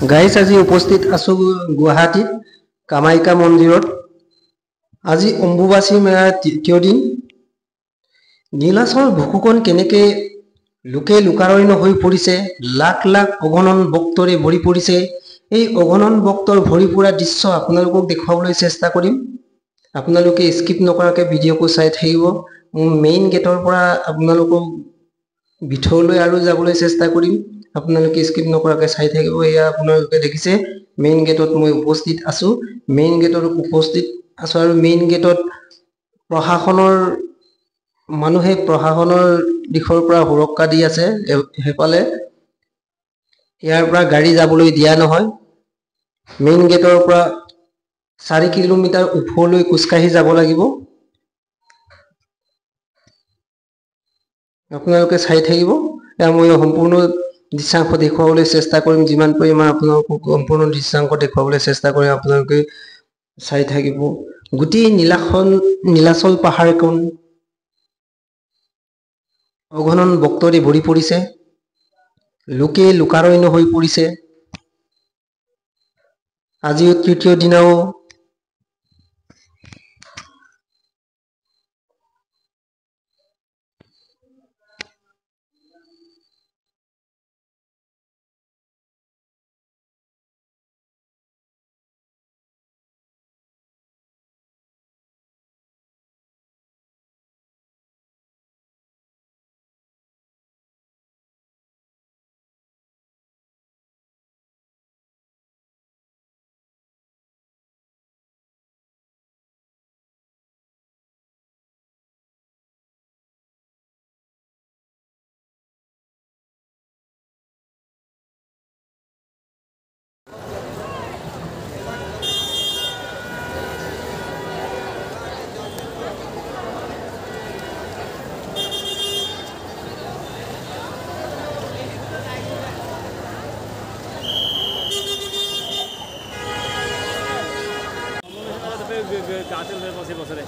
Guys আজি উপস্থিত আছো গুৱাহাটীত কামাখ্যা মন্দিৰত। আজি অম্বুবাচী মেলাৰ তৃতীয় দিন। নীলাচল ভুকুকণ কেনেকৈ লোকে লোকাৰণ্য হৈ পৰিছে, লাখ লাখ অগণন ভক্তৰে ভৰি পৰিছে। এই অগণন ভক্তৰ ভৰি পৰা দৃশ্য আপোনালোকক দেখুৱাবলৈ চেষ্টা কৰিম। আপোনালোকে স্কিপ নকৰাকৈ ভিডিঅ'টো চাই থাকিব। মেইন গেটৰ পৰা আপোনালোকক ভিতৰলৈ আৰু যাবলৈ চেষ্টা কৰিম। আপোনালোকে স্কিপ নকৰাকৈ চাই থাকিব। এয়া আপোনালোকে দেখিছে মেইন গেটত মই উপস্থিত আছো। মেইন গেটত উপস্থিত আছো আৰু মেইন গেটত প্ৰশাসনৰ মানুহে প্ৰশাসনৰ দিশৰ পৰা সুৰক্ষা দি আছে। সেইফালে ইয়াৰ পৰা গাড়ী যাবলৈ দিয়া নহয়। মেইন গেটৰ পৰা 4 কিলোমিটাৰ ওপৰলৈ খোজকাঢ়ি যাব লাগিব। আপোনালোকে চাই থাকিব। মই সম্পূৰ্ণ দৃশ্যাংশ দেখুৱাবলৈ চেষ্টা কৰিম। যিমান পৰিমাণ আপোনালোকক সম্পূৰ্ণ দৃশ্যাংশ দেখুৱাবলৈ চেষ্টা কৰিম। আপোনালোকে চাই থাকিব। গোটেই নীলাচল পাহাৰখন অগণন ভক্তৰে ভৰি পৰিছে, লোকে লোকাৰণ্য হৈ পৰিছে। আজিও তৃতীয় দিনাও গাছেৰ বছৰে বছৰে